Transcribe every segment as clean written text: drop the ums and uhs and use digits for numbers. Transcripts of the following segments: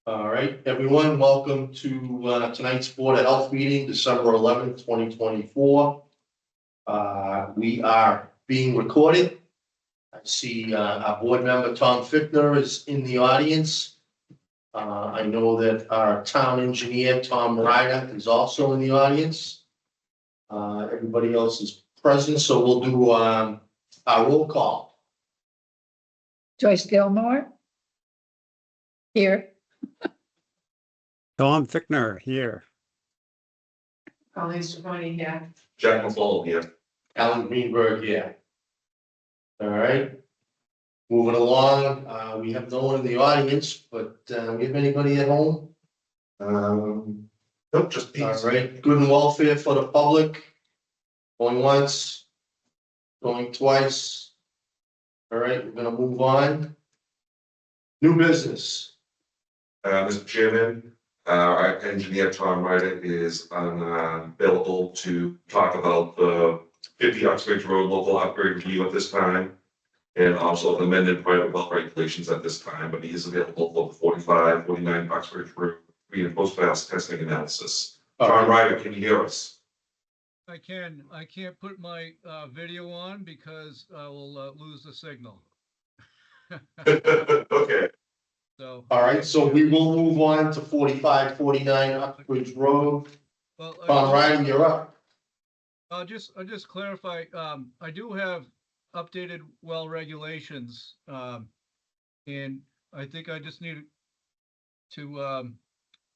All right, everyone, welcome to tonight's Board of Health meeting, December 11th, 2024. We are being recorded. I see our board member, Tom Fichtner, is in the audience. I know that our town engineer, Tom Ryder, is also in the audience. Everybody else is present, so we'll do our roll call. Joyce Gilmore. Here. Tom Fichtner here. Colleen Stefani here. Jack McFall here. Alan Greenberg, yeah. All right. Moving along, we have no one in the audience, but we have anybody at home? Nope, just All these. right, good and welfare for the public. Going once, going twice. All right, we're gonna move on. New business. Mr. Chairman, our engineer Tom Ryder is available to talk about the 50 Uxbridge Road local upgrade review at this time. And also the amended private well regulations at this time, but he is available for the 45, 49 Uxbridge Road pre and post fast testing analysis. All Tom right, Ryder, can you hear us? I can. I can't put my video on because I will lose the signal. Okay, So. all right, so we will move on to 45, 49 Uxbridge Road. Well, Tom Ryan, you're up. I'll just clarify. I do have updated well regulations, and I think I just need to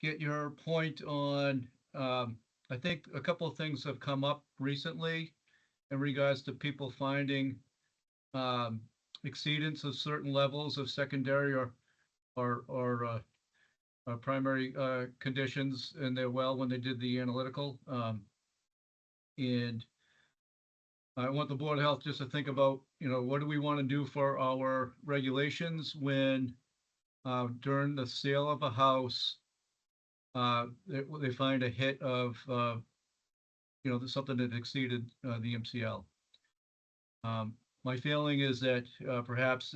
get your point on. I think a couple of things have come up recently in regards to people finding exceedance of certain levels of secondary or primary conditions in their well when they did the analytical. And I want the Board of Health just to think about, what do we want to do for our regulations when during the sale of a house, they find a hit of, something that exceeded the MCL. My feeling is that perhaps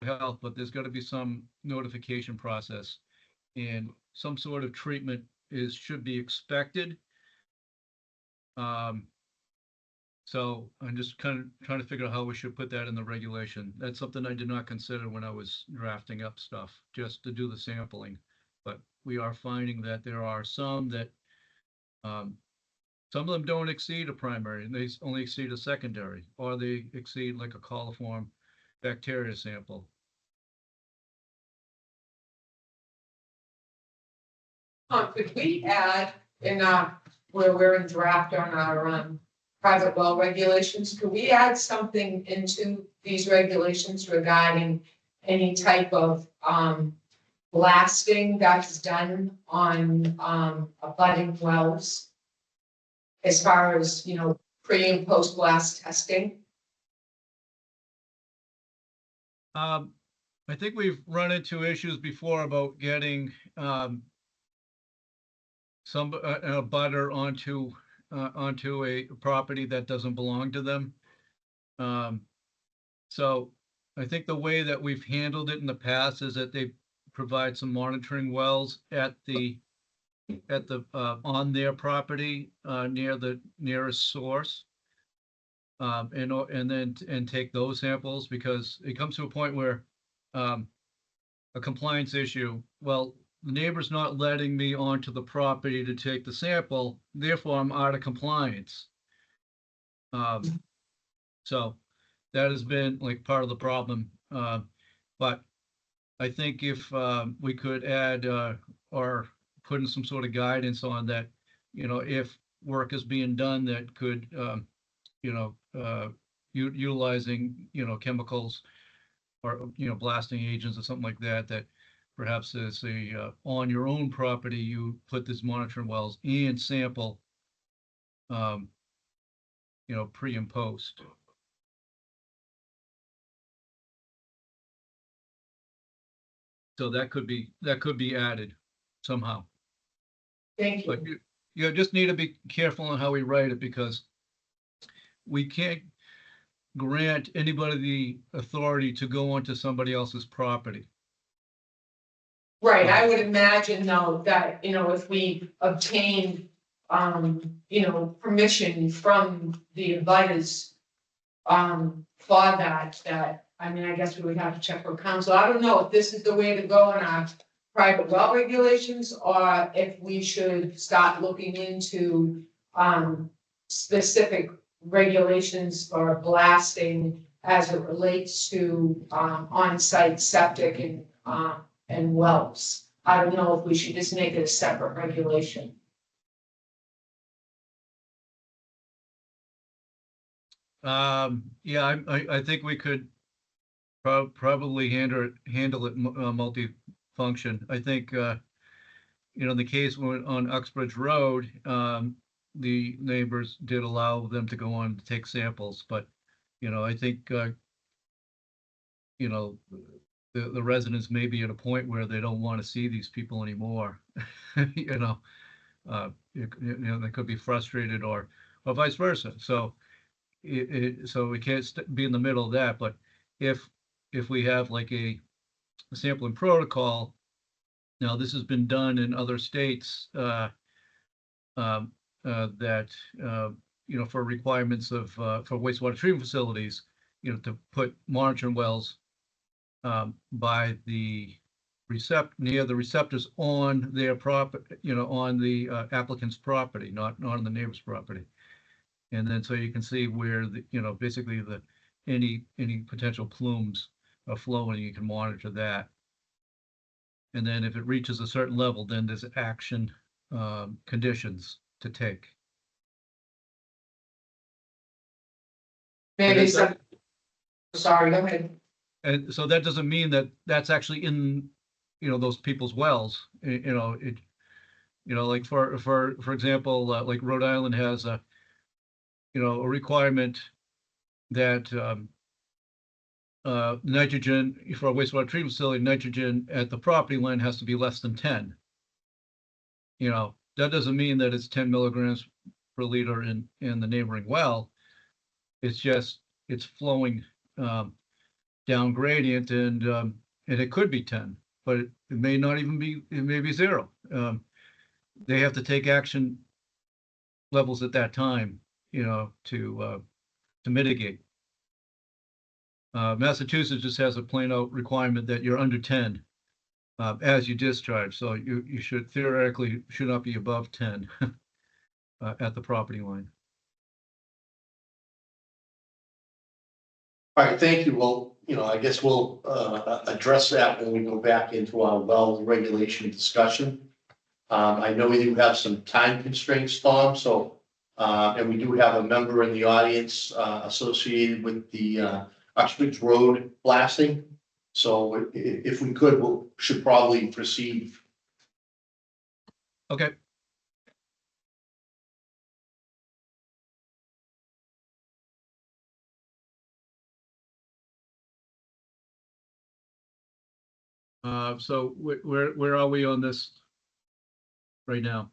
health, but there's got to be some notification process and some sort of treatment should be expected. So I'm just kind of trying to figure out how we should put that in the regulation. That's something I did not consider when I was drafting up stuff, just to do the sampling. But we are finding that there are some that, some of them don't exceed a primary and they only exceed a secondary, or they exceed like a coliform bacteria sample. Could we add in where we're in draft on our private well regulations, could we add something into these regulations regarding any type of blasting that's done on abutting wells? As far as, pre and post blast testing? I think we've run into issues before about getting a butter onto a property that doesn't belong to them. So I think the way that we've handled it in the past is that they provide some monitoring wells at the on their property near the nearest source, and take those samples, because it comes to a point where a compliance issue. Well, the neighbor's not letting me onto the property to take the sample, therefore I'm out of compliance. So that has been like part of the problem. But I think if we could add or put in some sort of guidance on that, if work is being done that could, utilizing, chemicals or, blasting agents or something like that, that perhaps as on your own property, you put these monitoring wells and sample, pre and post. So that could be added somehow. Thank you. But you just need to be careful on how we write it, because we can't grant anybody the authority to go onto somebody else's property. Right, I would imagine though that, if we obtained, permission from the abutters, for that, I mean, I guess we would have to check with council. I don't know if this is the way to go in our private well regulations, or if we should start looking into, specific regulations for blasting as it relates to, on-site septic and wells. I don't know if we should just make it a separate regulation. Yeah, I think we could probably handle it multi-function. I think, in the case on Uxbridge Road, the neighbors did allow them to go on to take samples, but, I think, the residents may be at a point where they don't want to see these people anymore. They could be frustrated or vice versa. So so we can't be in the middle of that. But if we have like a sampling protocol, now this has been done in other states, that for requirements of for wastewater treatment facilities, to put monitoring wells by the near the receptors on their property, on the applicant's property, not on the neighbor's property. And then so you can see where basically any potential plumes are flowing, you can monitor that. And then if it reaches a certain level, then there's action conditions to take. Maybe some, sorry, go ahead. And so that doesn't mean that that's actually in, those people's wells. Like for example, like Rhode Island has a requirement that nitrogen for a wastewater treatment facility, nitrogen at the property line has to be less than 10. That doesn't mean that it's 10 milligrams per liter in the neighboring well. It's just it's flowing down gradient, and it could be 10, but it may not even be. It may be 0. They have to take action levels at that time, to mitigate. Massachusetts just has a plain out requirement that you're under 10 as you discharge, so you should theoretically should not be above 10 at the property line. All right, thank you. Well, I guess we'll address that when we go back into our well regulation discussion. I know you have some time constraints, Tom, so and we do have a member in the audience associated with the Uxbridge Road blasting. So if we could, should probably proceed. Okay. So where are we on this right now?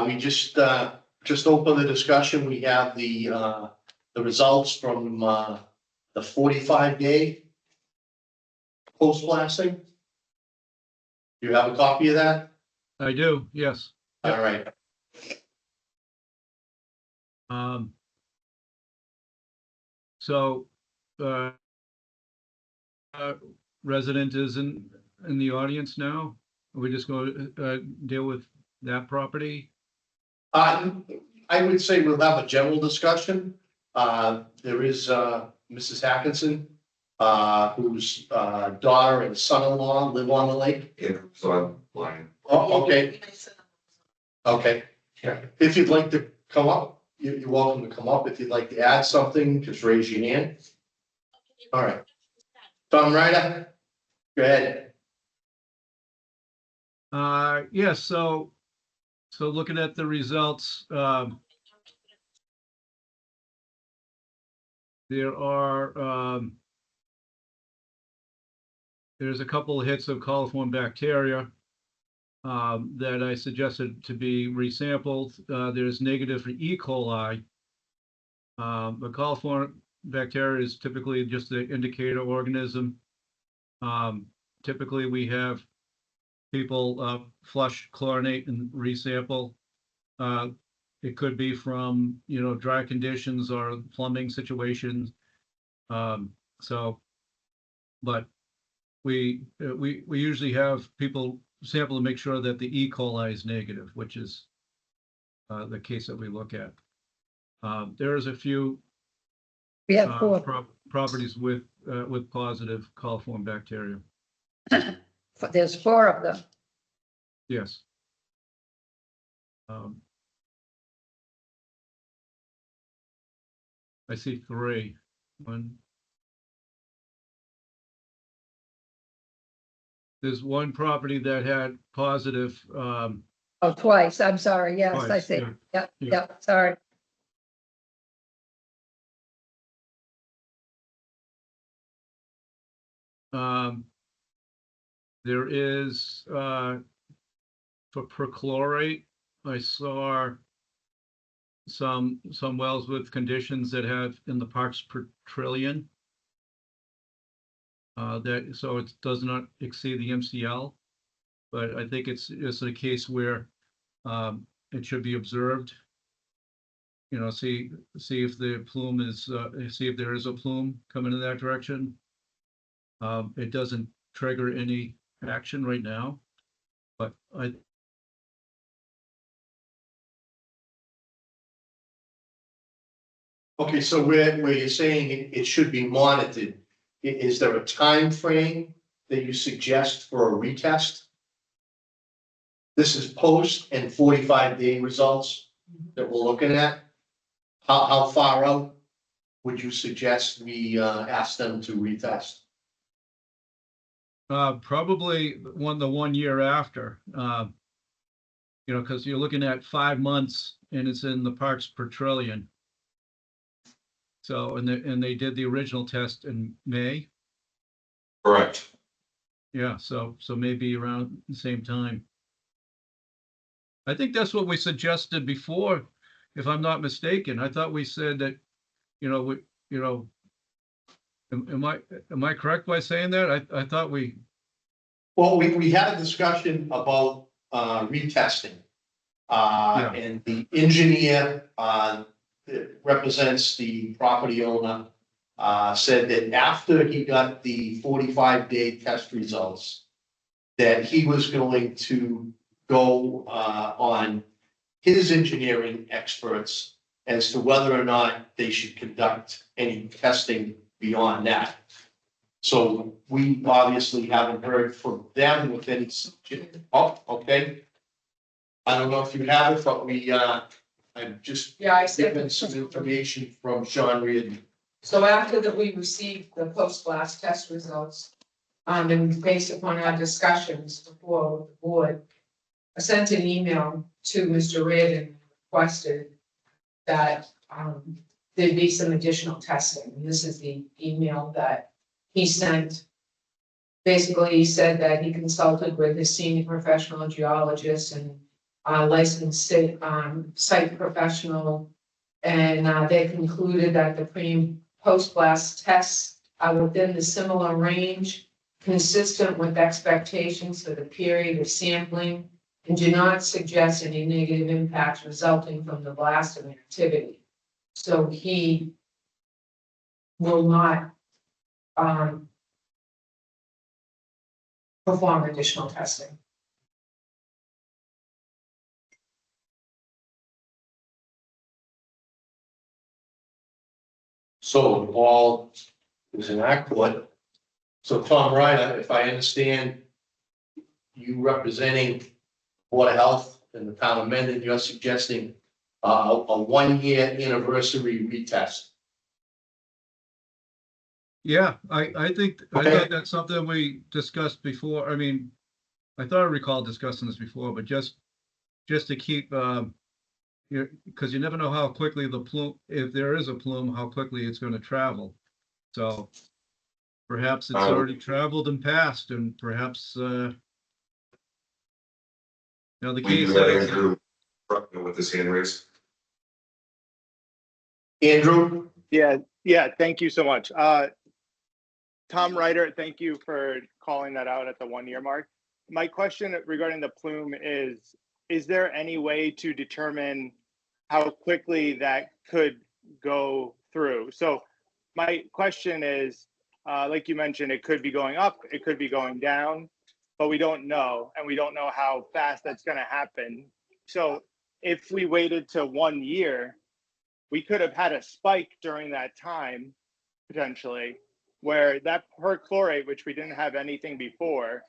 We just opened the discussion. We have the results from the 45-day post blasting. Do you have a copy of that? I do, yes. All right. So resident is in the audience now. Are we just going to deal with that property? I would say we'll have a general discussion. There is Mrs. Hackinson, whose daughter and son-in-law live on the lake. Yeah, so I'm blind. Oh, okay. Okay. If you'd like to come up, you're welcome to come up. If you'd like to add something, just raise your hand. All right. Tom Ryder, go ahead. Yes, so looking at the results, there are there's a couple of hits of coliform bacteria that I suggested to be resampled. There's negative for E. coli, The coliform bacteria is typically just the indicator organism. Typically, we have people flush, chlorinate, and resample. It could be from, dry conditions or plumbing situations. But we usually have people sample to make sure that the E. coli is negative, which is the case that we look at. There's a few We have four, properties with positive coliform bacteria. there's four of them. Yes. I see three. There's one property that had positive. Oh, twice, I'm sorry, yes, I Twice, see. yeah. Yep, Yeah. yep, sorry. There is for perchlorate. I saw some wells with conditions that have in the parts per trillion. So it does not exceed the MCL, but I think it's a case where it should be observed. See if the plume is see if there is a plume coming in that direction. It doesn't trigger any action right now, but Okay, so where you're saying it should be monitored, is there a time frame that you suggest for a retest? This is post and 45-day results that we're looking at. How far out would you suggest we ask them to retest? probably the 1 year after, because you're looking at 5 months and it's in the parts per trillion. So, and they did the original test in May. Correct. Yeah, so maybe around the same time. I think that's what we suggested before, if I'm not mistaken. I thought we said that, am I correct by saying that? I thought we. Well, we had a discussion about retesting. Yeah. And the engineer that represents the property owner said that after he got the 45-day test results, that he was going to go on his engineering experts as to whether or not they should conduct any testing beyond that. So we obviously haven't heard from them with any. Oh, okay. I don't know if you have it, but I've just Yeah, I said. given some information from Sean Reardon. So after that, we received the post-blast test results, and based upon our discussions before with the board, I sent an email to Mr. Reardon, requested that, there'd be some additional testing. And this is the email that he sent. Basically, he said that he consulted with his senior professional geologist and licensed site professional, and they concluded that the post-blast tests are within the similar range, consistent with expectations for the period of sampling, and do not suggest any negative impacts resulting from the blasting activity. So he will not perform additional testing. So the ball is in our court. So Tom Ryder, if I understand you representing Board of Health in the town of Mendon, you're suggesting a 1-year anniversary retest. Yeah, I think Okay. thought that's something we discussed before. I mean, I thought I recalled discussing this before, but just to keep because you never know how quickly the plume, if there is a plume, how quickly it's going to travel. So perhaps it's already traveled and passed, and perhaps the We case do have is, Andrew with his hand raised. Andrew? Yeah, thank you so much. Tom Ryder, thank you for calling that out at the 1 year mark. My question regarding the plume is there any way to determine how quickly that could go through? So my question is, like you mentioned, it could be going up, it could be going down, but we don't know, and we don't know how fast that's going to happen. So if we waited to 1 year, we could have had a spike during that time, potentially, where that perchlorate, which we didn't have anything before,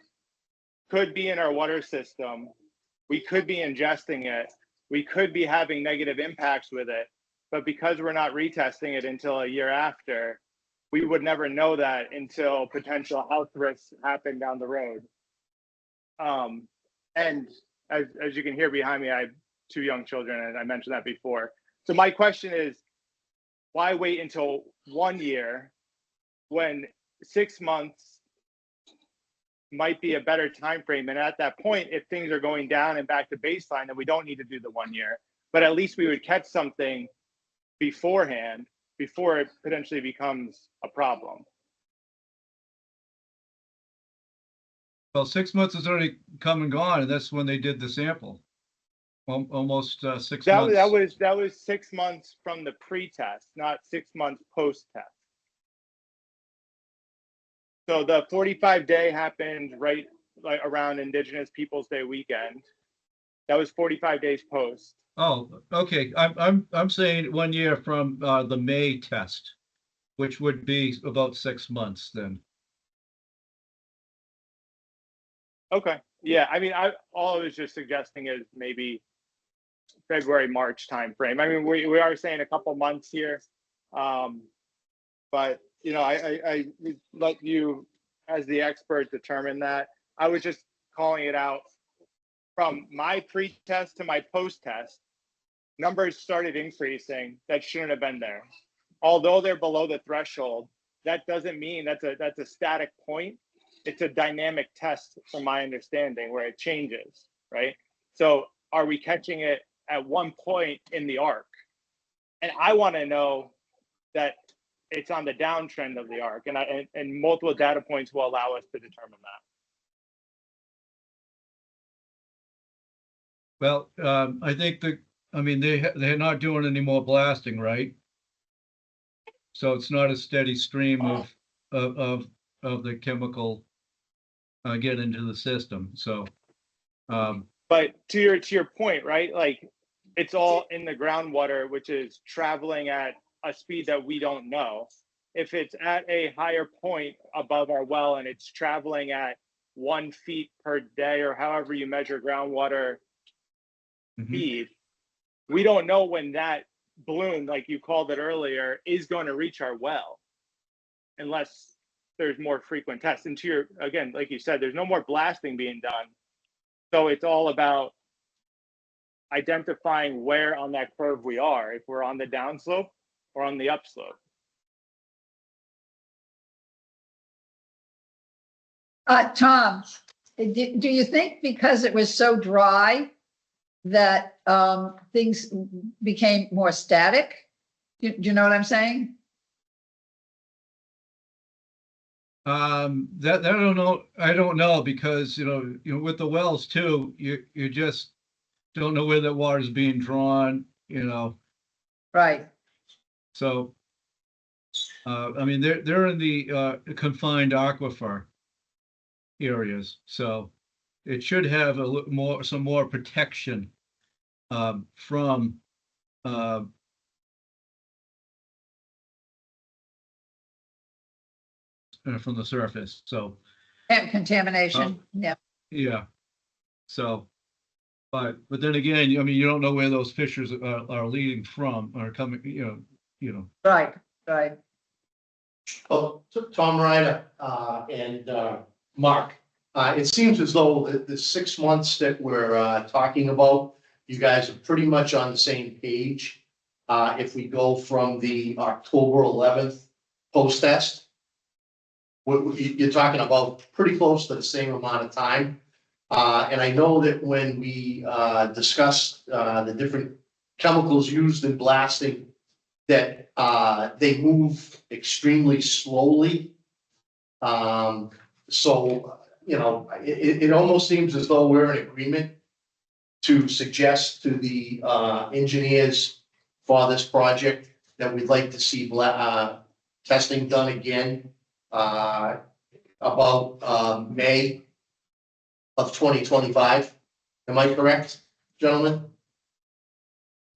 could be in our water system. We could be ingesting it. We could be having negative impacts with it. But because we're not retesting it until a year after, we would never know that until potential health risks happen down the road. And as you can hear behind me, I have 2 young children, and I mentioned that before. So my question is, why wait until 1 year when 6 months might be a better time frame? And at that point, if things are going down and back to baseline, then we don't need to do the 1 year. But at least we would catch something beforehand before it potentially becomes a problem. Well, 6 months has already come and gone, and that's when they did the sample. Almost 6 months. That was 6 months from the pre-test, not 6 months post-test. So the 45-day happened right like around Indigenous Peoples Day weekend. That was 45 days post. Oh, okay. I'm saying 1 year from the May test, which would be about 6 months then. Okay. Yeah. I mean, all I was just suggesting is maybe February, March timeframe. I mean, we are saying a couple months here, but you know, I let you as the expert determine that. I was just calling it out from my pre-test to my post-test. Numbers started increasing that shouldn't have been there. Although they're below the threshold, that doesn't mean that's a static point. It's a dynamic test from my understanding where it changes, right? So are we catching it at one point in the arc? And I want to know that it's on the downtrend of the arc, and multiple data points will allow us to determine that. Well, I think they're not doing any more blasting, right? So it's not a steady stream of the chemical get into the system. So, but to your point, right? Like it's all in the groundwater, which is traveling at a speed that we don't know. If it's at a higher point above our well and it's traveling at 1 feet per day or however you measure groundwater speed, we don't know when that bloom, like you called it earlier, is going to reach our well unless there's more frequent tests. And to your, again, like you said, there's no more blasting being done. So it's all about identifying where on that curve we are, if we're on the downslope or on the upslope. Tom, do you think because it was so dry that things became more static? Do you know what I'm saying? That I don't know. I don't know because you know with the wells too, you just don't know where that water is being drawn. Right. So, I mean, they're in the confined aquifer areas, so it should have a little some more protection from the surface. So And contamination. Yeah. So, but then again, I mean, you don't know where those fissures are leading from or coming. Right. Well, Tom Ryder and Mark, it seems as though the 6 months that we're talking about, you guys are pretty much on the same page. If we go from the October 11th post-test, you're talking about pretty close to the same amount of time. And I know that when we discussed the different chemicals used in blasting, that they move extremely slowly. So, you know, it almost seems as though we're in agreement to suggest to the engineers for this project that we'd like to see testing done again about May of 2025. Am I correct, gentlemen?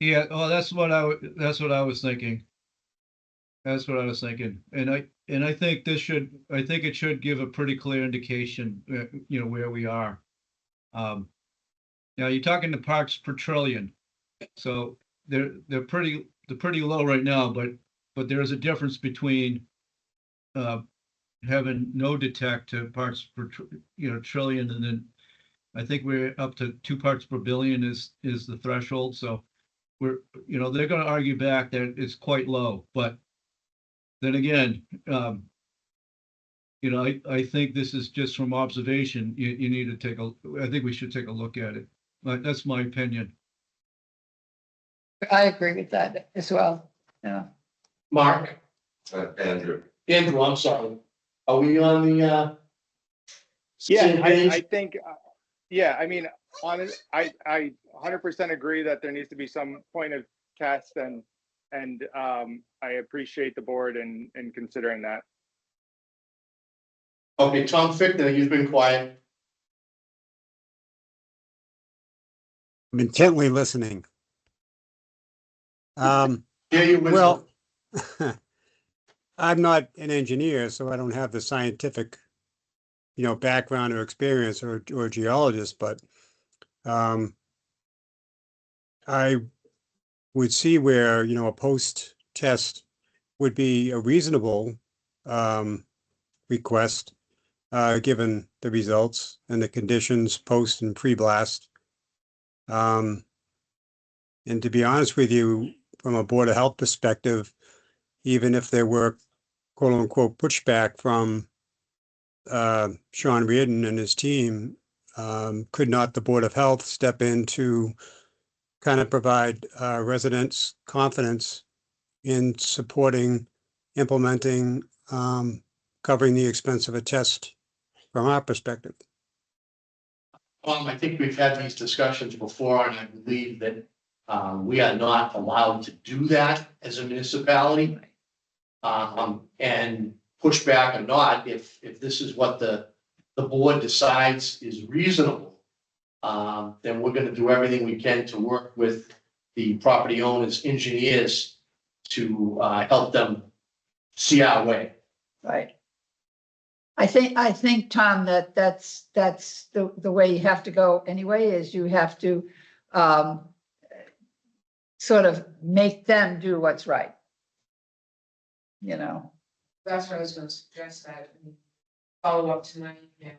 Yeah, well, that's what I was thinking. That's what I was thinking. And I think it should give a pretty clear indication, you know, where we are. Now you're talking the parts per trillion. So they're pretty low right now, but there is a difference between having no detect to parts per trillion, and then I think we're up to 2 parts per billion is the threshold. So we're, you know, they're going to argue back that it's quite low, but then again, you know, I think this is just from observation. You need to I think we should take a look at it. But that's my opinion. I agree with that as well. Yeah. Mark? Andrew. Andrew, I'm sorry. Are we on the same Yeah, page? I think, yeah, I mean, I 100% agree that there needs to be some point of test, and I appreciate the board in considering that. Okay, Tom Fickner, you've been quiet. I'm intently listening. Hear your wisdom. Well, I'm not an engineer, so I don't have the scientific, you know, background or experience or geologist, but I would see where, you know, a post-test would be a reasonable request, given the results and the conditions post and pre-blast. And to be honest with you, from a Board of Health perspective, even if there were quote unquote pushback from Sean Reardon and his team, could not the Board of Health step in to kind of provide residents confidence in supporting, implementing, covering the expense of a test from our perspective? I think we've had these discussions before, and I believe that we are not allowed to do that as a municipality. And pushback or not, if this is what the board decides is reasonable, then we're going to do everything we can to work with the property owners, engineers, to help them see our way. Right. I think, Tom, that's the way you have to go anyway, is you have to sort of make them do what's right. You know. That's what I was gonna suggest, that follow up tonight, you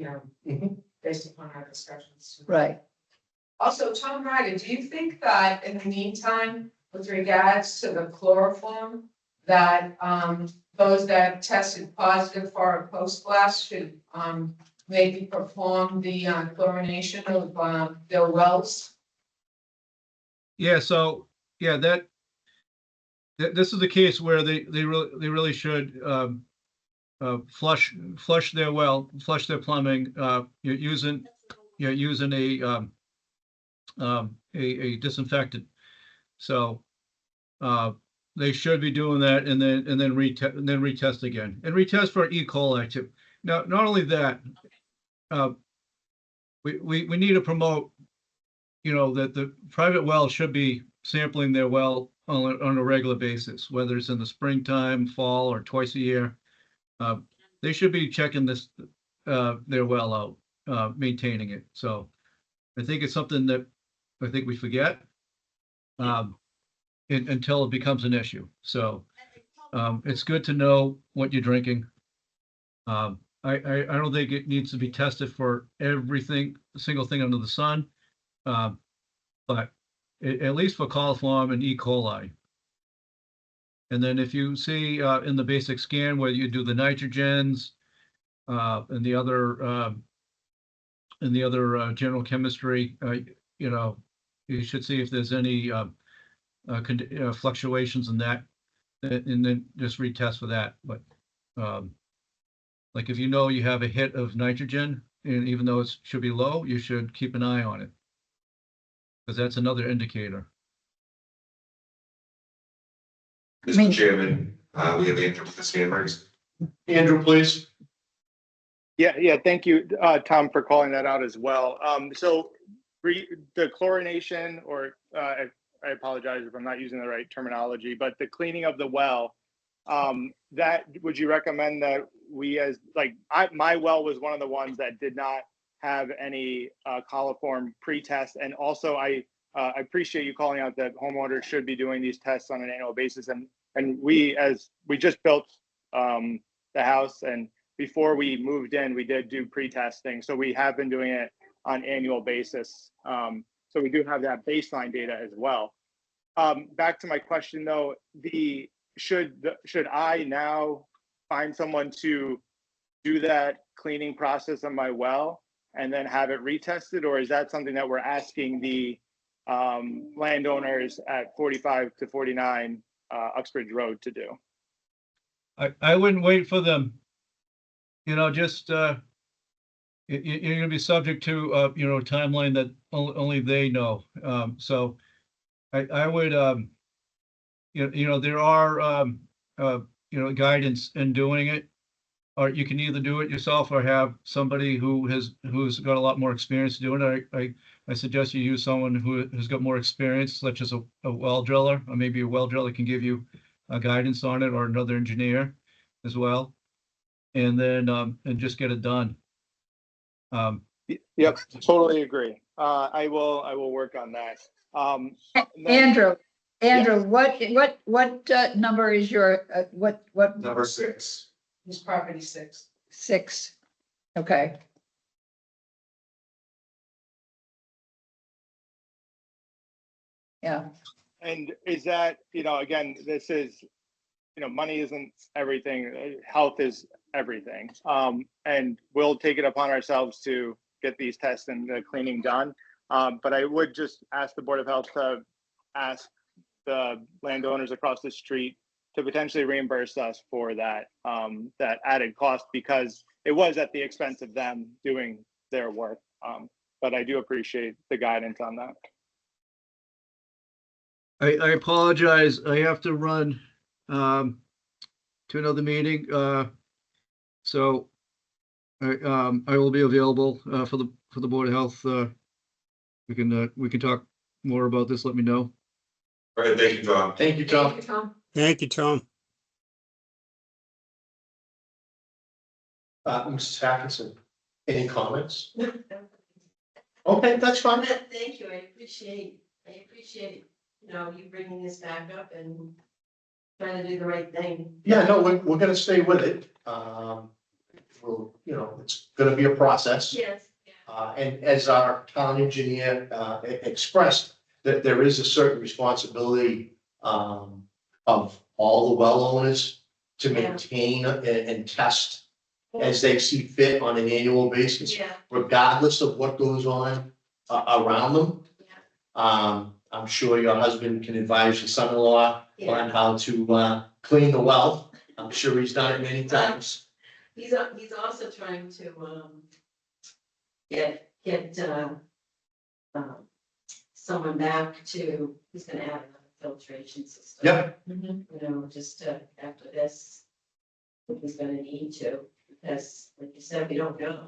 know, based upon our discussions. Right. Also, Tom Ryder, do you think that in the meantime, with regards to the chloroform, that those that tested positive for a post-blast should maybe perform the chlorination of their wells? Yeah, so yeah, this is the case where they really should flush their well, flush their plumbing, using a disinfectant. So they should be doing that, and then retest again, and retest for E. coli too. Now, not only that, we need to promote, you know, that the private well should be sampling their well on a regular basis, whether it's in the springtime, fall, or twice a year. They should be checking their well out, maintaining it. So I think it's something that I think we forget until it becomes an issue. So it's good to know what you're drinking. I don't think it needs to be tested for everything, single thing under the sun, but at least for coliform and E. coli. And then if you see in the basic scan where you do the nitrogens and the other general chemistry, you should see if there's any fluctuations in that, and then just retest for that. But like if you have a hit of nitrogen, and even though it should be low, you should keep an eye on it, because that's another indicator. Mr. Chairman, we have Andrew with his hand raised. Andrew, please. Yeah, thank you, Tom, for calling that out as well. So the chlorination, or I apologize if I'm not using the right terminology, but the cleaning of the well, that would you recommend that we my well was one of the ones that did not have any coliform pre-test, and also I appreciate you calling out that homeowners should be doing these tests on an annual basis, and we just built the house, and before we moved in, we did do pre-testing. So we have been doing it on annual basis. So we do have that baseline data as well. Back to my question though, should I now find someone to do that cleaning process on my well and then have it retested? Or is that something that we're asking the landowners at 45 to 49 Uxbridge Road to do? I wouldn't wait for them. Just you're going to be subject to a timeline that only they know. So I would there are guidance in doing it, or you can either do it yourself or have somebody who's got a lot more experience doing it. I suggest you use someone who's got more experience, such as a well driller, or maybe a well driller can give you guidance on it, or another engineer as well, and then and just get it done. Yep, totally agree. I will work on that. Andrew, Yes. what number is your, what? Number 6. It's property 6. 6, okay. Yeah, And is that, again, this is, money isn't everything. Health is everything. And we'll take it upon ourselves to get these tests and the cleaning done. But I would just ask the Board of Health to ask the landowners across the street to potentially reimburse us for that, that added cost, because it was at the expense of them doing their work. But I do appreciate the guidance on that. I apologize. I have to run to another meeting. So I will be available for the Board of Health. We can talk more about this. Let me know. All right, thank you, Tom. Thank you, Tom. Thank you, Tom. Thank you, Tom. Mrs. Atkinson, any comments? Okay, that's fine. Thank you, I appreciate, you bringing this back up and trying to do the right thing. Yeah, no, we're gonna stay with it. We'll, it's gonna be a process. Yes. And as our town engineer expressed, that there is a certain responsibility of all the well owners to maintain and test as they see fit on an annual basis, Yeah, regardless of what goes on around them. I'm sure your husband can advise your son-in-law on how to clean the well. I'm sure he's done it many times. he's also trying to get someone back to, he's gonna add another filtration system. Yep. Just after this, he's gonna need to, because like you said, we don't know.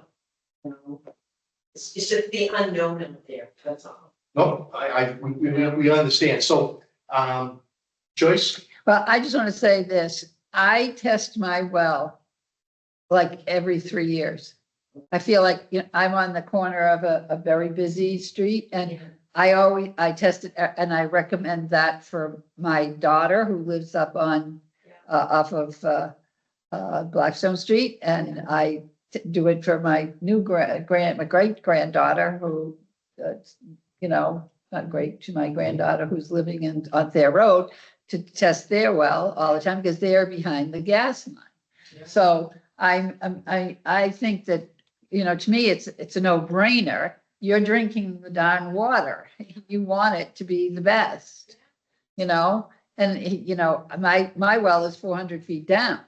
It's just the unknown out there, that's all. No, we understand. So, Joyce? well, I just want to say this, I test my well like every 3 years. I feel like I'm on the corner of a very busy street, and I test it, and I recommend that for my daughter who lives up on off of Blackstone Street, and I do it for my new my great granddaughter who, not great, to my granddaughter who's living on their road, to test their well all the time because they're behind the gas line. Yeah. So I think that, to me, it's a no-brainer. you're drinking the darn water. You want it to be the best, you know? And, you know, my well is 400 feet down.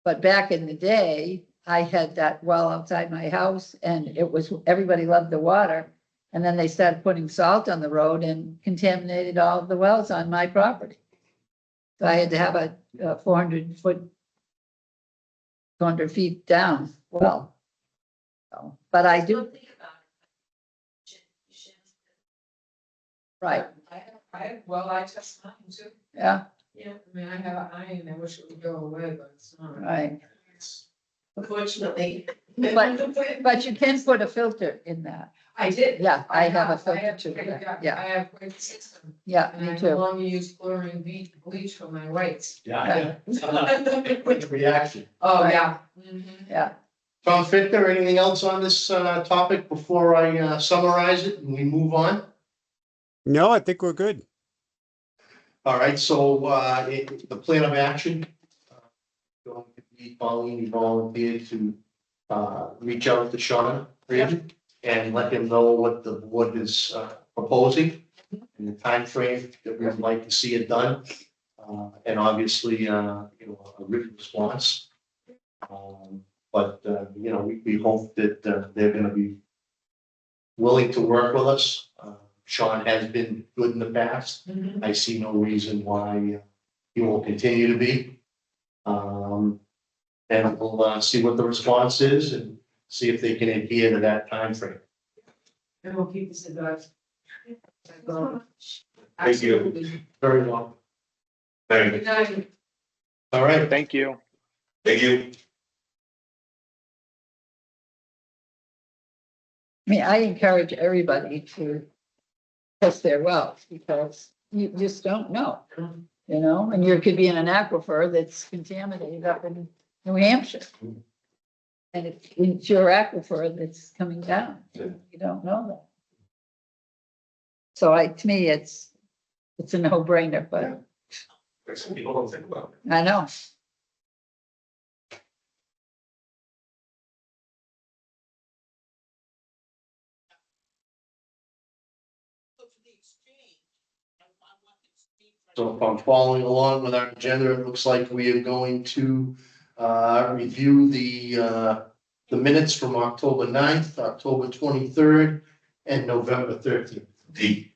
But back in the day, I had that well outside my house and it was, everybody loved the water. And then they started putting salt on the road and contaminated all of the wells on my property. So I had to have a 400 feet down well. So, but I do, Don't think about it. You should- right, I test mine too. yeah, Yeah, I mean, I have iron, I wish it would go away, but it's not. right. unfortunately. But you can put a filter in that. I did. Yeah, I have a I filter have- too. I Yeah, have quite a system, yeah, and I me no too. longer use chlorine bleach for my whites. Yeah. Quick reaction. Oh, Right. yeah. Yeah, Tom Fichter, anything else on this topic before I summarize it and we move on? No, I think we're good. All right, so the plan of action. Going to be Pauline, you volunteered to reach out to Sean Reardon and let him know what the board is proposing and the timeframe that we would like to see it done. And obviously, you know, a written response. But you know, we hope that they're gonna be willing to work with us. Sean has been good in the past. I see no reason why he won't continue to be. And we'll see what the response is and see if they can adhere to that timeframe. And we'll keep this advised. Thank you. Absolutely. Very well. Thank Good you. night. All right. Thank you. Thank you. I mean, I encourage everybody to test their wells because you just don't know, you know, and you could be in an aquifer that's contaminated up in New Hampshire. And it's your aquifer that's coming down. You don't know that. So to me, it's a no-brainer, but Some people don't think about it. I know. So if I'm following along with our agenda, it looks like we are going to review the minutes from October 9th, October 23rd, and November 13th. D.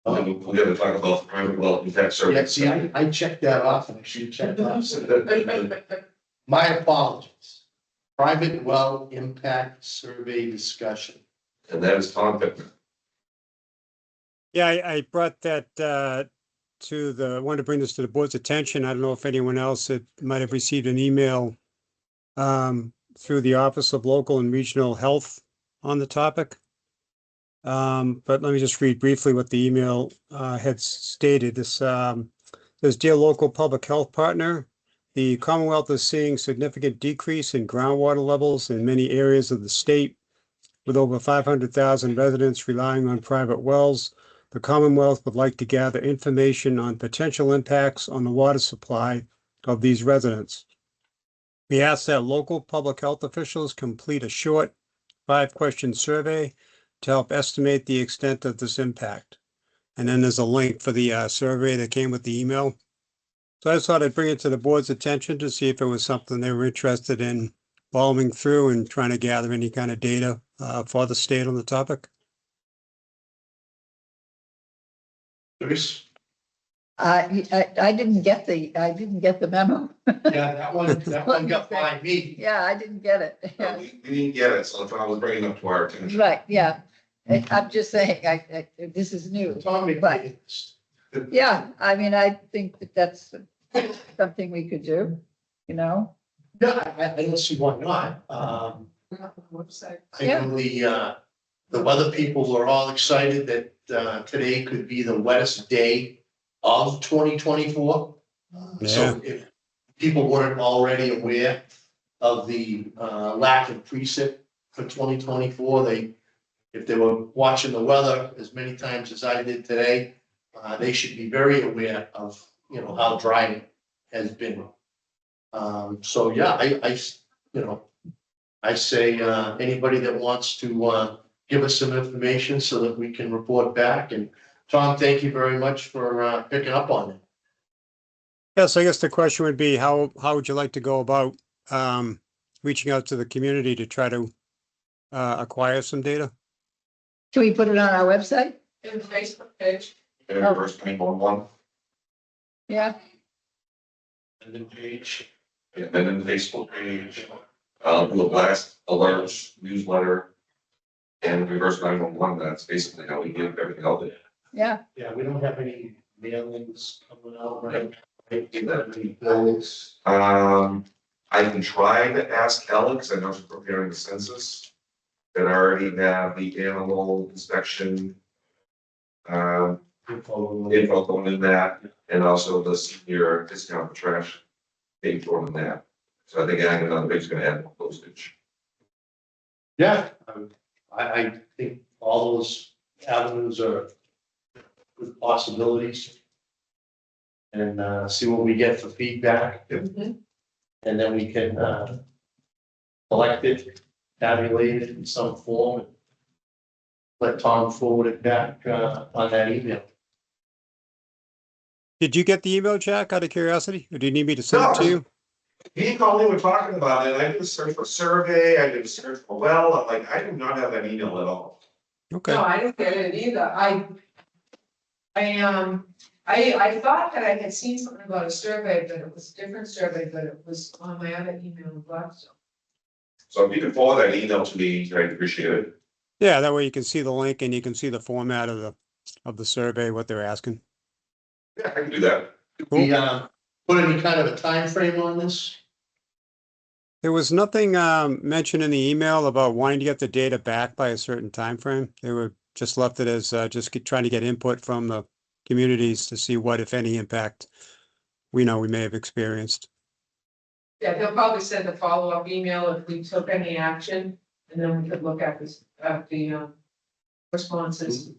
Oh, We gotta talk about the private well impact survey. yeah, see, I checked that off and I should check off. My apologies. Private well impact survey discussion. And that is Tom Fichter. Yeah, I brought that wanted to bring this to the board's attention. I don't know if anyone else that might have received an email through the Office of Local and Regional Health on the topic. But let me just read briefly what the email had stated. This says, "Dear local public health partner, the Commonwealth is seeing significant decrease in groundwater levels in many areas of the state. With over 500,000 residents relying on private wells, the Commonwealth would like to gather information on potential impacts on the water supply of these residents. We ask that local public health officials complete a short 5-question survey to help estimate the extent of this impact." And then there's a link for the survey that came with the email. So I just thought I'd bring it to the board's attention to see if it was something they were interested in following through and trying to gather any kind of data for the state on the topic. Joyce? I didn't get the memo. Yeah, that one got by me. Yeah, I didn't get it. No, we didn't get it, so I was bringing it up to our attention. Right, yeah. I'm just saying, this is new. Tommy, But- Yeah, I mean, I think that's something we could do, you know? Yeah, I don't see why not. Website. I know the weather people were all excited that today could be the wettest day of 2024. So if people weren't already aware of the lack of precip for 2024, if they were watching the weather as many times as I did today, they should be very aware of, you know, how dry it has been. So yeah, you know, I say, anybody that wants to, give us some information so that we can report back. And Tom, thank you very much for, picking up on it. Yes, I guess the question would be, how would you like to go about reaching out to the community to try to acquire some data? Can we put it on our website? In the Facebook page. And reverse 911, Yeah, And then page. and then in the Facebook page, the blast alerts, newsletter, and reverse 911. That's basically how we get everything out there. yeah. Yeah, we don't have any mailings coming out right now. Right? Do you have any bills? I can try to ask Alex, I know she's preparing the census, that already have the animal inspection info going in that, and also the senior discount for trash being thrown in that. So I think adding another page is gonna add more postage. Yeah, I think all those avenues are good possibilities. And, see what we get for feedback. Mhm. And then we can, collect it, tabulate it in some form. And let Tom forward it back, on that email. Did you get the email, Jack, out of curiosity, or do you need me to send it to you? He called me, we're talking about it, I did a search for survey, I did a search for well, I'm like, I do not have that email at all. Okay, No, I didn't get it either. I thought that I had seen something about a survey, but it was a different survey, but it was on my other email box. So if you can forward that email to me, I'd appreciate it. yeah, that way you can see the link and you can see the format of the survey, what they're asking. Yeah, I can do that. We, put any kind of a time frame on this? There was nothing mentioned in the email about wanting to get the data back by a certain time frame. They were just left it as trying to get input from the communities to see what, if any, impact we may have experienced. Yeah, they'll probably send a follow-up email if we took any action, and then we could look at this, at the responses.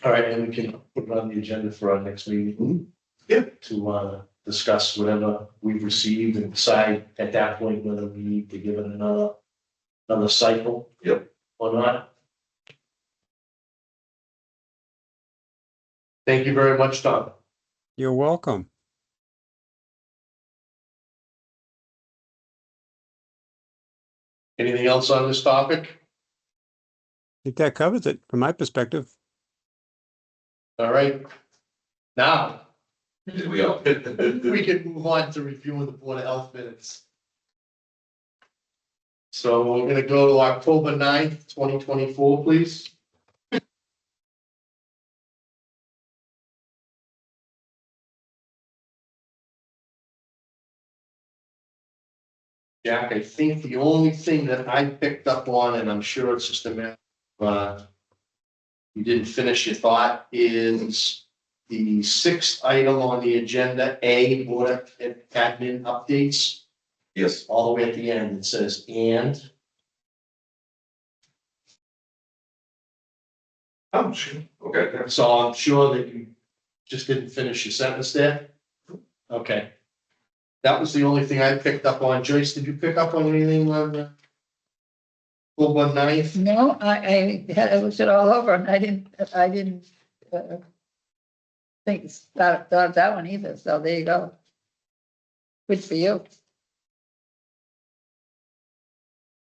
All right, and we can put it on the agenda for our next meeting. Yep. To, discuss whatever we've received and decide at that point whether we need to give it another cycle. Yep. Or not. Thank you very much, Tom. You're welcome. Anything else on this topic? I think that covers it from my perspective. All right. Now, Did we all? we can move on to reviewing the Board of Health minutes. So we're gonna go to October 9th, 2024, please. Jack, I think the only thing that I picked up on, and I'm sure it's just a matter of, you didn't finish your thought, is the sixth item on the agenda, A, Board of Admin updates. Yes. All the way at the end, it says, and. Oh, sure. Okay. Yeah. So I'm sure that you just didn't finish your sentence there? Okay. That was the only thing I picked up on. Joyce, did you pick up on anything on 9th? No, I looked it all over and I didn't think thought of that one either. So there you go. Good for you.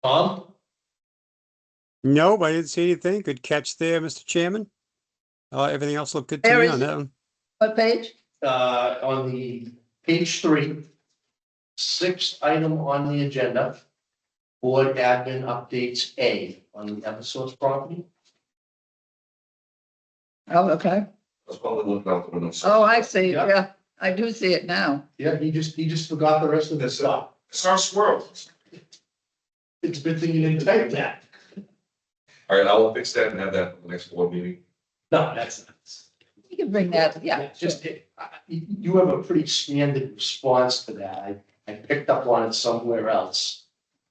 Tom? Nope, I didn't see anything. Good catch there, Mr. Chairman. Everything else looked good to There me is- on that one. What page? On the page 3, sixth item on the agenda, Board Admin updates A on the Eversource property. Oh, okay. That's probably looking out the window. Oh, I see. Yeah. Yeah, I do see it now. Yeah, he just forgot the rest of the stuff. It's our squirrel. It's a good thing you didn't type that. All right, I will fix that and have that for the next board meeting. No, that's not. You can bring that, yeah. Just, you have a pretty standard response to that. I picked up on it somewhere else.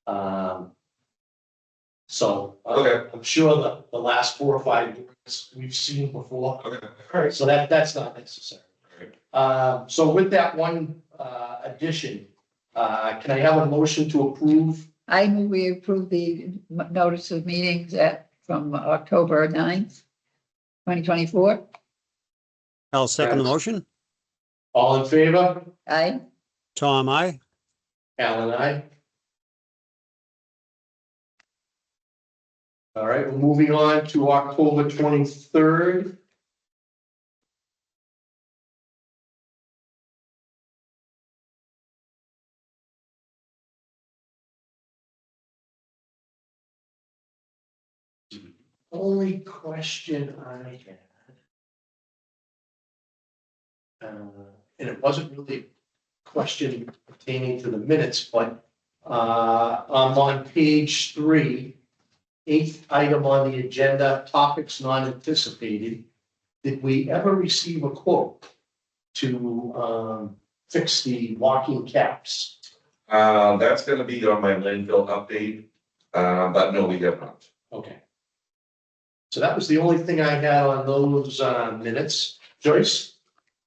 So. Okay. I'm sure the last 4 or 5 words we've seen before. Okay. All right, so that's not necessary. So with that one, addition, Can I have a motion to approve? I move we approve the notice of meetings from October 9th, 2024. I'll second the Yes. motion. All in favor? Aye. Tom, I. Alan, aye. All right, we're moving on to October 23rd. Only question I had. And it wasn't really a question pertaining to the minutes, but I'm on page 3, 8th item on the agenda, topics not anticipated. Did we ever receive a quote to fix the walking caps? That's gonna be on my landfill update, but no, we have not. Okay. So that was the only thing I had on those minutes. Joyce,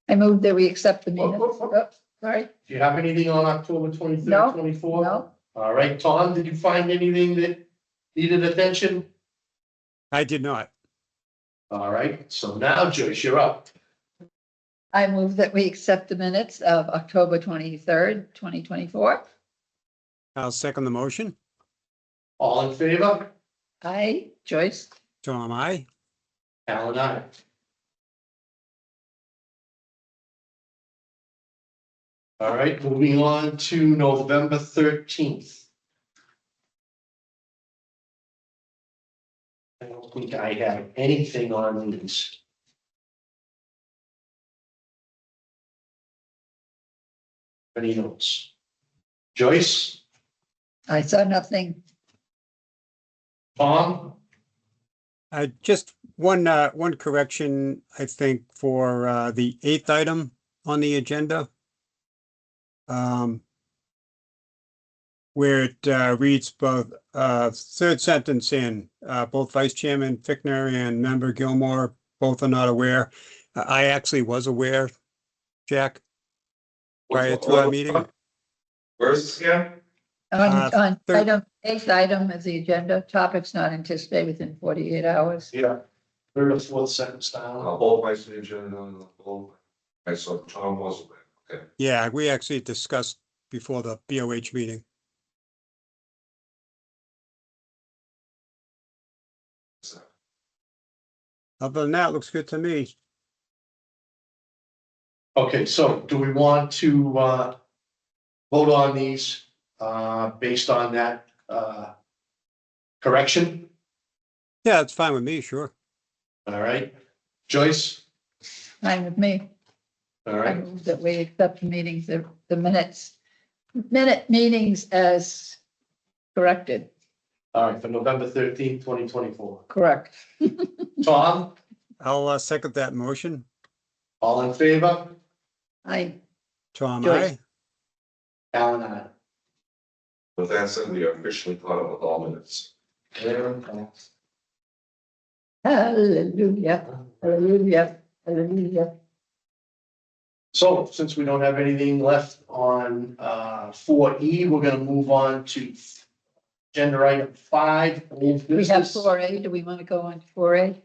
I move that we accept the Whoa, minutes. whoa, whoa. Oh, sorry, do you have anything on October 23rd, No, 24? no, All right, Tom, did you find anything that needed attention? I did not. All right, so now Joyce, you're up. I move that we accept the minutes of October 23rd, 2024. I'll second the motion. All in favor? Aye, Joyce. Tom, I. Alan, aye. All right, moving on to November 13th. I don't think I have anything on these. Any notes? Joyce, I saw nothing. Tom? Just one correction, I think, for the 8th item on the agenda. Where it reads both, third sentence in, both Vice Chairman Fickner and Member Gilmore, both are not aware. I actually was aware, Jack, prior to our meeting. Where is this again? On third- item, 8th item of the agenda, topics not anticipated within 48 hours. Yeah. Third or fourth sentence down. Both my signature and both. I saw Tom was aware. Okay. Yeah, we actually discussed before the BOH meeting. Other than that, looks good to me. Okay, so do we want to vote on these based on that correction? Yeah, it's fine with me, sure. All right. Joyce? Fine with me. All I right. move that we accept the meetings, the meetings as corrected. All right, for November 13th, 2024. Correct. Tom, I'll second that motion. all in favor? Aye. Tom, Joyce. I. Alan, aye. With that said, we are officially caught up with all minutes. Hallelujah, hallelujah, hallelujah. So since we don't have anything left on 4E, we're gonna move on to agenda item 5. old We have business. 4A. Do we want to go on to 4A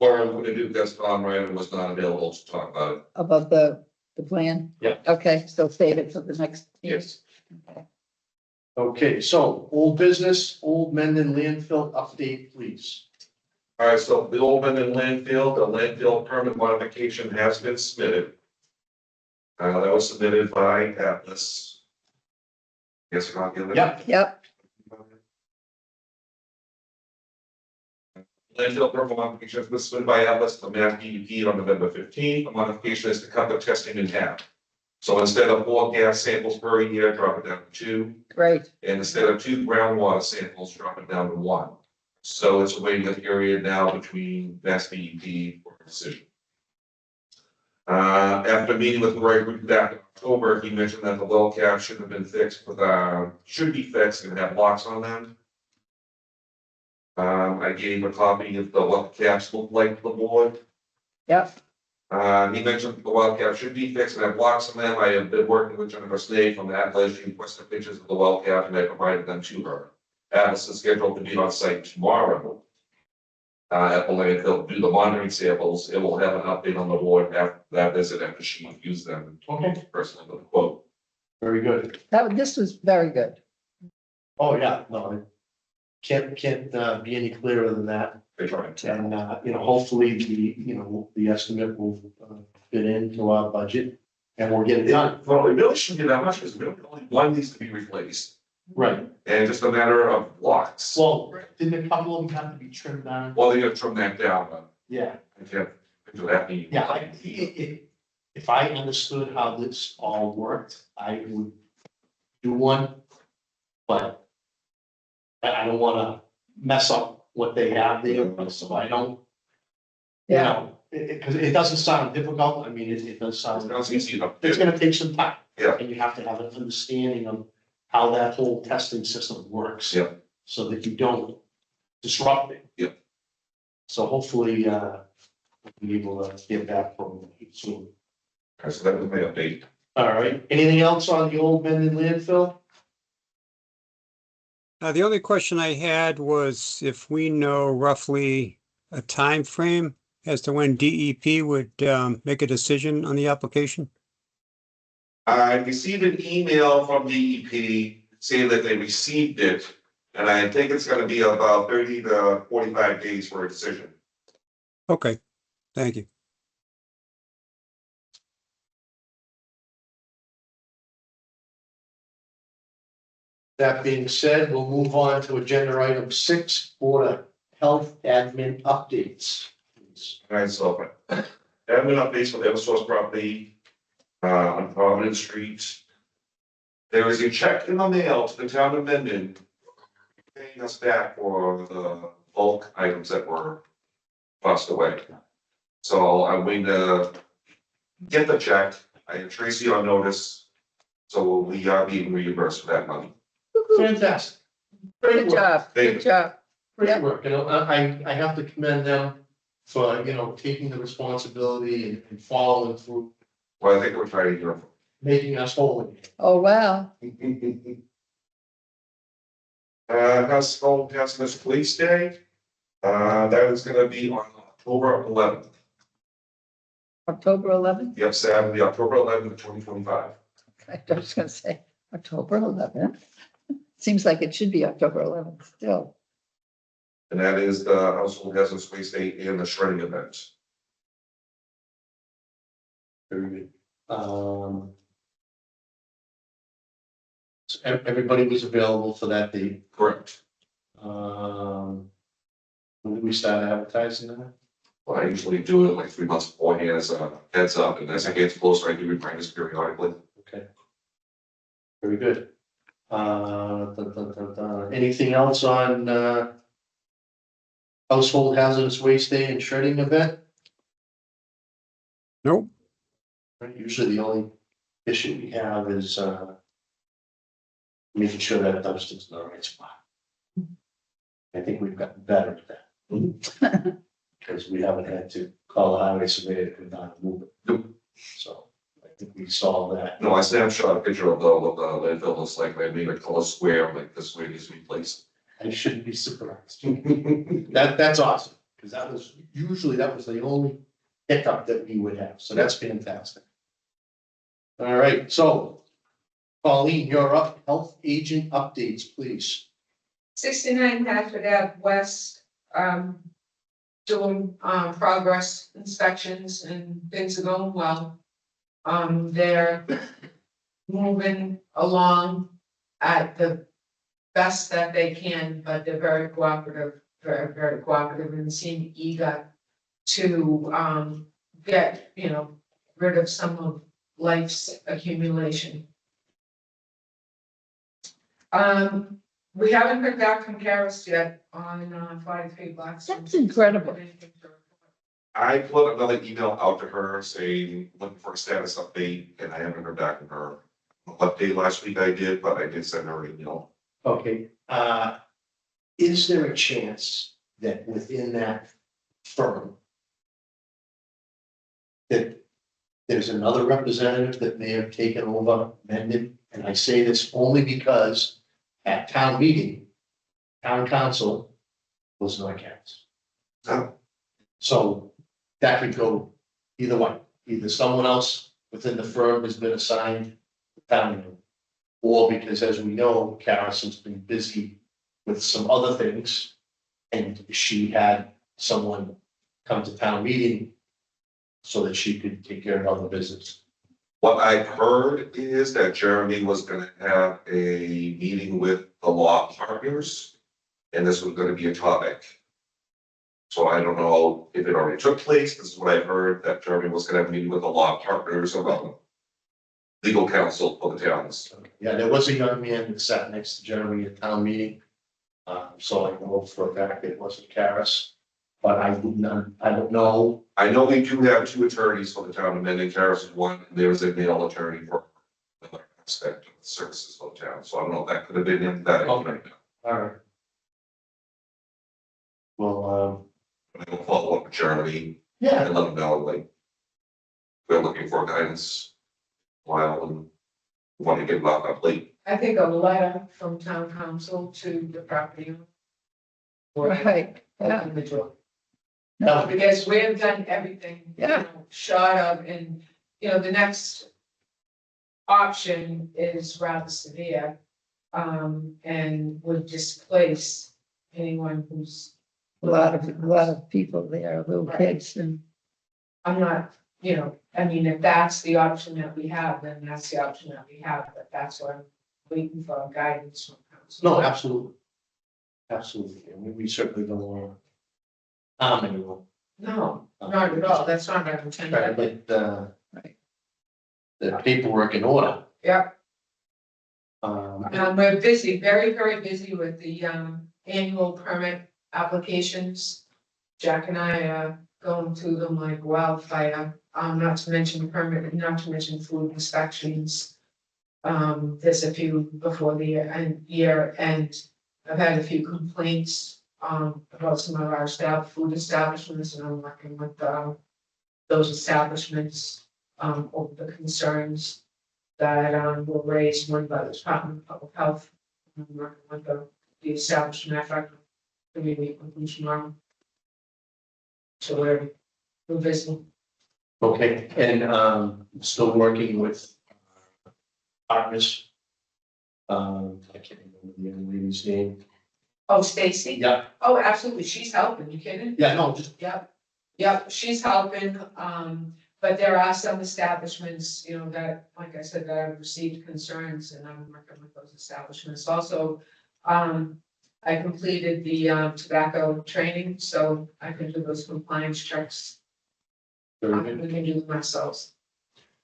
Or I'm gonna do because Tom Ryan was not available to talk about it. above the plan? Yeah. Okay, so save it for the next. meeting. Yes. Okay. Okay, so old business, Old Mendon landfill update, please. All right, so the old Mendon landfill, the landfill permit modification has been submitted. That was submitted by Atlas. Yes, a copy of it? Yep. Yep, Landfill permit modification was submitted by Atlas to Mass DEP on November 15th. The modification is to cut the testing in half. So instead of 4 gas samples per year, drop it down to 2. great. And instead of 2 groundwater samples, drop it down to 1. So it's a waiting period now between Mass DEP for a decision. After meeting with Roy Root back in October, he mentioned that the well cap should have been fixed with, should be fixed and have locks on them. I gave a copy of what the caps look like to the board. Yep, He mentioned the wildcat should be fixed, and I blocked some of them. I have been working with Jennifer Slade from Atlas. She requested pictures of the wildcat, and I provided them to her. Atlas is scheduled to be on site tomorrow. At the landfill, do the monitoring samples. It will have an update on the board after that visit, after she reviews them. Okay. Personally, with a quote. Very good. This was very good. Oh, yeah, no, it can't be any clearer than that. They try. And, hopefully the estimate will fit into our budget and we'll get it done. Well, it really shouldn't be that much, because really only one needs to be replaced, Right. and just a matter of blocks. Well, didn't a couple of them have to be trimmed down? Well, they gotta trim that down, but Yeah. I can't do that. Yeah, if I understood how this all worked, I would do one. But I don't wanna mess up what they have there, so I don't. Cause it doesn't sound difficult, I mean, it does sound, It's easy enough. it's gonna take some time. Yeah. And you have to have an understanding of how that whole testing system works. Yeah. So that you don't disrupt it. Yeah. So hopefully, we'll be able to get that from you soon. Okay, so that was my update. All right, anything else on the old Mendon landfill? The only question I had was if we know roughly a time frame as to when DEP would make a decision on the application? I received an email from DEP saying that they received it, and I think it's gonna be about 30 to 45 days for a decision. Okay, thank you. That being said, we'll move on to agenda item 6, Board of Health Admin updates. Alright, so admin updates for the Eversource property on Providence Street. There is a check in the mail to the town of Mendon paying us back for the bulk items that were tossed away. So I'm waiting to get the check. I have Tracy on notice, so we are being reimbursed for that money. Fantastic. Great Good work. job, Thank good you. job. Great work. I have to commend them for, taking the responsibility and following through, Well, I think we're trying to do making us whole again. Oh, wow. it. Hazardous Police Day, that is gonna be on October 11th. October 11th? Yep, Saturday, October 11th, 2025. I was gonna say October 11th. Seems like it should be October 11th still. And that is the Household Hazardous Waste Day and the shredding event. Very good. So everybody was available for that date. Correct. When did we start advertising that? Well, I usually do it like 3 months beforehand as a heads up, and as it gets closer, I do reminders periodically. Okay. Very good. Anything else on, Household Hazardous Waste Day and shredding event? Nope. Right, usually the only issue we have is, making sure that dumpster's in the right spot. I think we've gotten better at that. Because we haven't had to call the highway surveyor to come down and move it. Nope. So I think we solved that. No, I snapshot a picture of the what the landfill looks like. I made a color square, like this way needs to be placed. I shouldn't be surprised. That's awesome, because that was the only hiccup that we would have, so that's fantastic. All right, so Pauline, you're up. Health agent updates, please. 69 Hatford Ave West, doing, progress inspections and things are going well. They're moving along at the best that they can, but they're very cooperative, very cooperative and seem eager to, get, rid of some of life's accumulation. We haven't heard back from Karis yet on 43 Blackstone. That's incredible. I put another email out to her saying, looking for a status update, and I haven't heard back from her. Update last week I did, but I did send her an email. Okay, is there a chance that within that firm that there's another representative that may have taken over Mendon, and I say this only because at town meeting, town council was not cast. Oh. So that could go either way, either someone else within the firm has been assigned town meeting, or because as we know, Carrison's been busy with some other things, and she had someone come to town meeting so that she could take care of other business. What I've heard is that Jeremy was gonna have a meeting with the law partners, and this was gonna be a topic. So I don't know if it already took place. This is what I've heard, that Jeremy was gonna have a meeting with the law partners about legal counsel for the towns. Yeah, there was a young man that sat next to Jeremy at town meeting. So I know for a fact it wasn't Karis, but I don't know. I know we do have two attorneys for the town of Mendon. Karis is one, and there's a male attorney for another aspect of the services for the town. So I don't know if that could have been in that. Okay. All right. Well, I will follow up with Jeremy yeah, and let him know, like, we're looking for guidance while and want to get it off our plate. I think a letter from town council to the property owner. Right, yeah. Open the door. that would be, Because we have done everything, you Yeah. know, short of, and, you know, the next option is rather severe. And would displace anyone who's. A lot of people there, little kids and, I'm not, you know, I mean, if that's the option that we have, then that's the option that we have, but that's what I'm waiting for guidance from council. no, absolutely. Absolutely. And we certainly don't want to harm anyone. No, not at all, that's not our Try to intent. get Right. the paperwork in order. Yeah, Um, we're busy, very, very busy with the, annual permit applications. Jack and I are going through them like wildfire, not to mention permit, not to mention food inspections. There's a few before the year end. I've had a few complaints, about some of our food establishments, and I'm working with, those establishments, over the concerns that, were raised, one by the Department of Public Health. I'm working with the establishment, after the meeting with them tomorrow. So we're busy. okay, and, still working with partners. I can't remember the young lady's name. Oh, Stacy? Yeah, Oh, absolutely, she's helping, you kidding? yeah, no, just, Yep, she's helping, but there are some establishments, you know, that, like I said, that have received concerns, and I'm working with those establishments. Also, I completed the tobacco training, so I can do those compliance checks. We very good. can do them ourselves.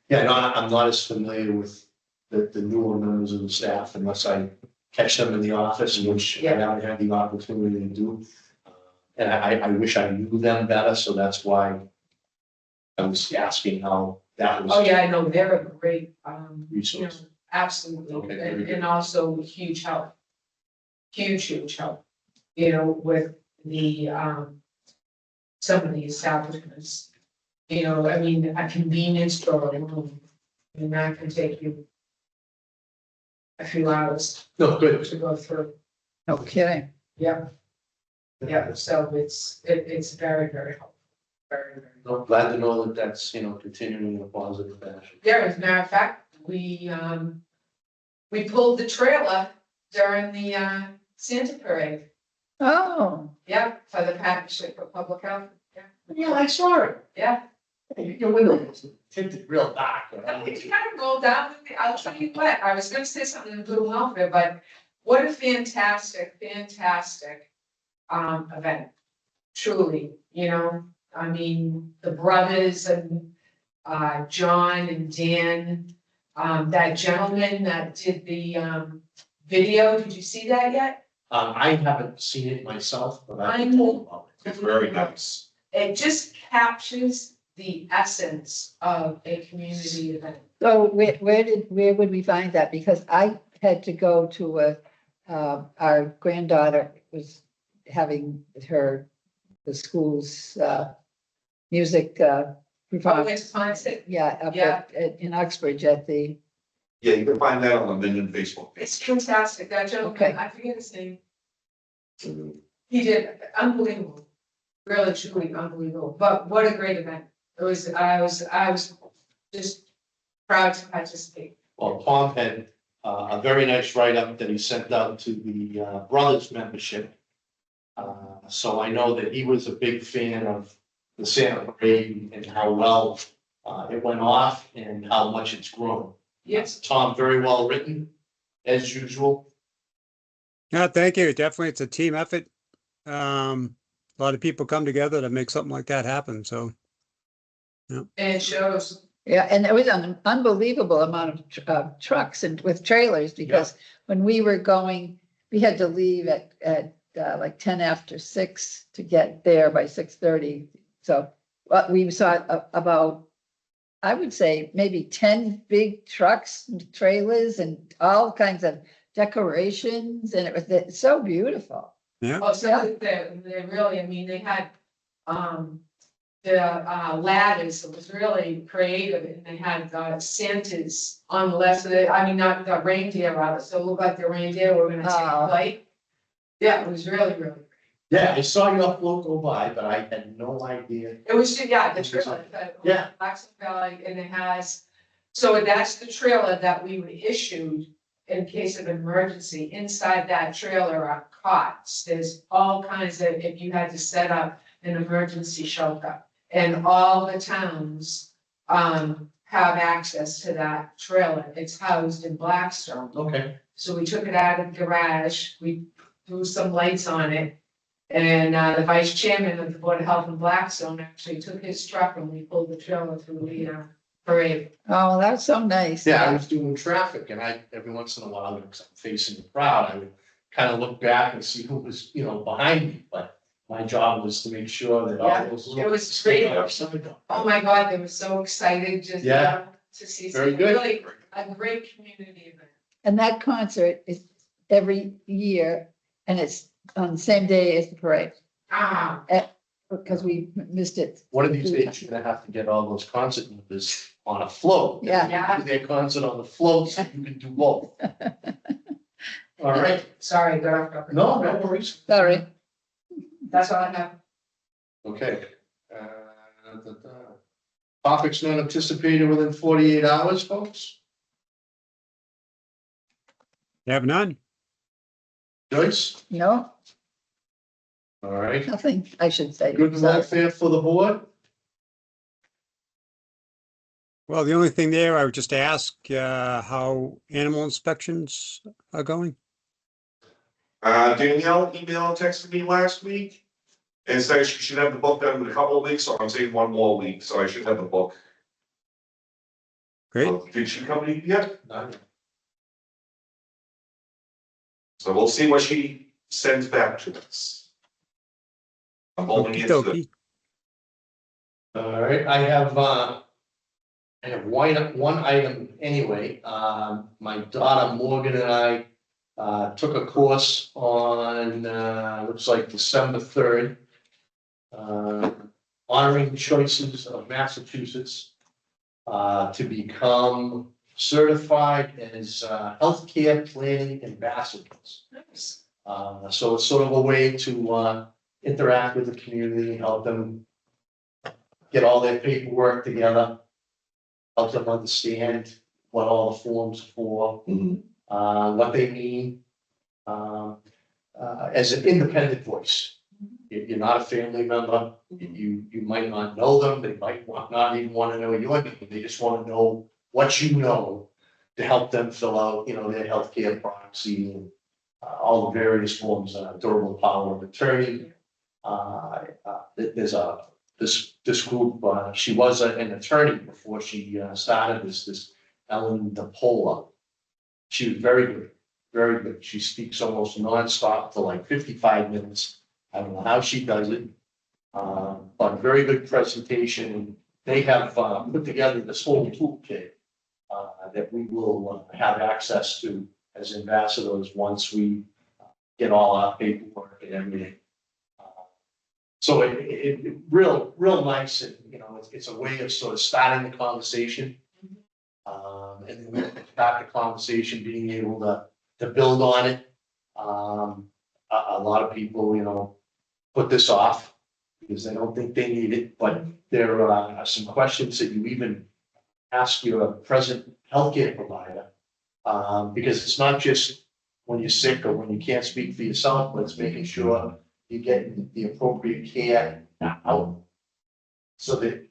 Yeah, no, I'm not as familiar with the newer members of the staff unless I catch them in the office, which I haven't had the opportunity to do. And I wish I knew them better, so that's why I was asking how that was. Oh, yeah, I know, they're a great, you know, Resource. absolutely, Okay, very good. and also huge help. Huge help, you know, with the, some of the establishments. You know, I mean, a convenience store alone, I mean, that can take you a few hours No, good. to go through. no kidding. Yeah. Yeah, so it's very, very helpful, very. I'm glad to know that that's, continuing in a positive fashion. Yeah, as a matter of fact, we pulled the trailer during the, Santa parade. Oh, Yeah, for the partnership for public health. Yeah. Yeah, I saw it. Yeah. Your window was tinted real dark. It kind of rolled down with me. I'll tell you what, I was gonna say something in good welfare, but what a fantastic event. Truly, you know, I mean, the brothers and John and Dan, that gentleman that did the video, did you see that yet? I haven't seen it myself, but I've I been told about it. It's very nice. It just captures the essence of a community event. so where would we find that? Because I had to go to our granddaughter was having the school's music Oh, it's constant. Yeah, up Yeah. in Uxbridge at the, Yeah, you can find that on the Minden Facebook page. It's fantastic. That gentleman, Okay. I forget his name. He did unbelievable, really truly unbelievable. But what a great event. I was just proud to participate. Well, Tom had a very nice write-up that he sent out to the Brothers membership. So I know that he was a big fan of the Santa Parade and how well it went off and how much it's grown. Yes, Tom, very well written, as usual. Yeah, thank you. Definitely, it's a team effort. A lot of people come together to make something like that happen, so. and it shows. yeah, and there was an unbelievable amount of trucks and with trailers, because when we were going, we had to leave at like 10 after 6 to get there by 6:30. So we saw about, I would say, maybe 10 big trucks, and trailers, and all kinds of decorations, and it was so beautiful. Yeah, Oh, so they really, I mean, they had, the ladders, it was really creative, and they had Santas on the left of it, I mean, not the reindeer rather, so it looked like the reindeer were gonna take Oh. flight. Yeah, it was really, really, Yeah, I saw your float go by, but I had no idea. it was, yeah, the trailer, Yeah. Blackstone Valley, and it has, so that's the trailer that we were issued in case of emergency. Inside that trailer are cots, there's all kinds of, if you had to set up an emergency shelter. And all the towns, have access to that trailer, it's housed in Blackstone. Okay. So we took it out of the garage, we threw some lights on it. And the vice chairman of the Board of Health in Blackstone actually took his truck and we pulled the trailer through the parade. Oh, that's so nice. Yeah, I was doing traffic and every once in a while, because I'm facing the crowd, I would kind of look back and see who was, behind me, but my job was to make sure that all Yeah, those. it was great. little- Oh my God, they were so excited just Yeah. to see. Very good. Really a great community event. And that concert is every year, and it's on the same day as the parade, because we missed it. One of these days, you're gonna have to get all those concert members on a float. Yeah. Do their concert on the float, so you can do both. All right, Sorry, got off topic. no worries. Sorry. That's all I have. Okay. Topics not anticipated within 48 hours, folks. have none. Joyce, No, all right. nothing, I should say. Good and Sorry. welfare for the board. Well, the only thing there, I would just ask how animal inspections are going. Danielle emailed and texted me last week and said she should have the book done in a couple of weeks, so I'm saying one more week, so I should have the book. Great. Did she come in yet? No. So we'll see what she sends back to us. I'm holding it to Okey-dokey. All right, I have one item anyway. My daughter Morgan and I took a course on, looks like December 3rd. Honoring choices of Massachusetts to become certified as healthcare planning ambassadors. Nice. So it's sort of a way to interact with the community and help them get all their paperwork together, help them understand what all the forms are for, what they mean, as an independent voice. You're not a family member, you might not know them, they might not even want to know your name, they just want to know what you know to help them fill out, their healthcare proxy and all the various forms, durable power of attorney. There's this group, she was an attorney before she started this Ellen DePola. She was very good, very good. She speaks almost nonstop for like 55 minutes. I don't know how she does it, but very good presentation. They have put together this whole toolkit that we will have access to as ambassadors once we get all our paperwork and everything. So it real nice, and, you know, it's a way of sort of starting the conversation. And then we start the conversation, being able to build on it. A lot of people, you know, put this off because they don't think they need it, but there are some questions that you even ask your present healthcare provider. Because it's not just when you're sick or when you can't speak for yourself, but it's making sure you get the appropriate care now. So that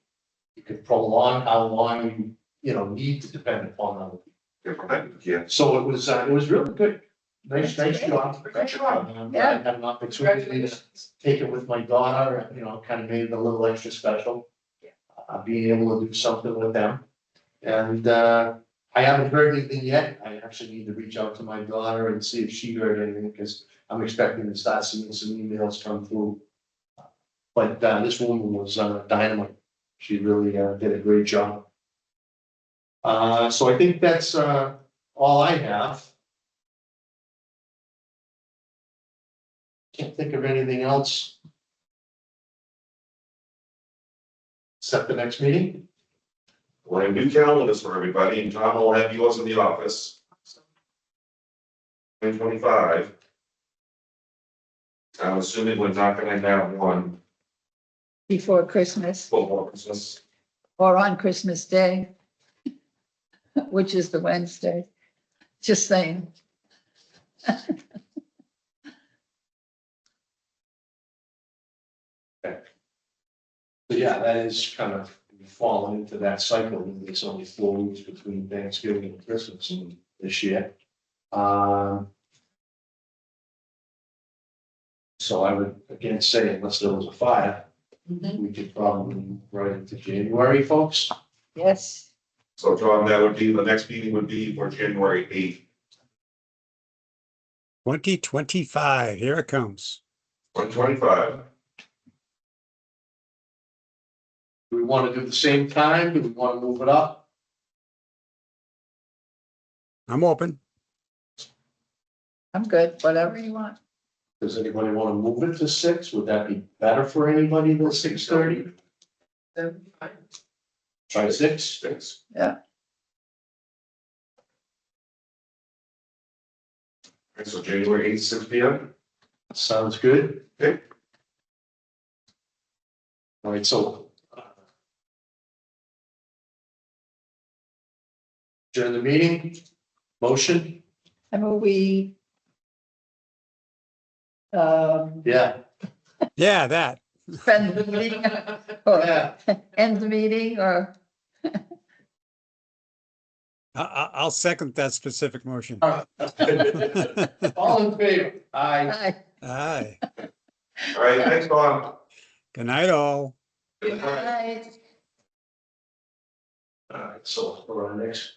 you can prolong how long you know, need to depend upon other people. Yeah. So it was really good. Nice That's great. job. Great job. I Yeah. had an opportunity to Congratulations. take it with my daughter, you know, kind of made it a little extra special. Being able to do something with them. And, I haven't heard anything yet. I actually need to reach out to my daughter and see if she heard anything, because I'm expecting to start seeing some emails come through. But, this woman was, dynamite. She really, did a great job. So I think that's, all I have. Can't think of anything else. Set the next meeting. We'll have new calendars for everybody, and Tom will have yours in the office. 2025. I'm assuming we're not gonna have one Before Christmas before Christmas. or on Christmas Day, which is the Wednesday. Just saying. So yeah, that is kind of fallen into that cycle. It's only 4 weeks between Thanksgiving and Christmas this year. So I would again say, unless there was a fire, we could probably move right into January, folks. Yes. So Tom, that would be, the next meeting would be for January 8th, 2025, here it comes. 2025. Do we want to do the same time? Do we want to move it up? I'm open. I'm good, whatever you want. Does anybody want to move it to 6? Would that be better for anybody than 6:30? Try 6? 6. Yeah. Okay, so January 8th, 6 p.m. Sounds good. Okay. All right, so. During the meeting, motion, I mean, yeah, Yeah, that. spend the meeting or yeah. end the meeting or, I'll second that specific motion. All in favor? Aye. Aye. All right, thanks, Tom. Good night, all. Good night. Right. All right, so for our next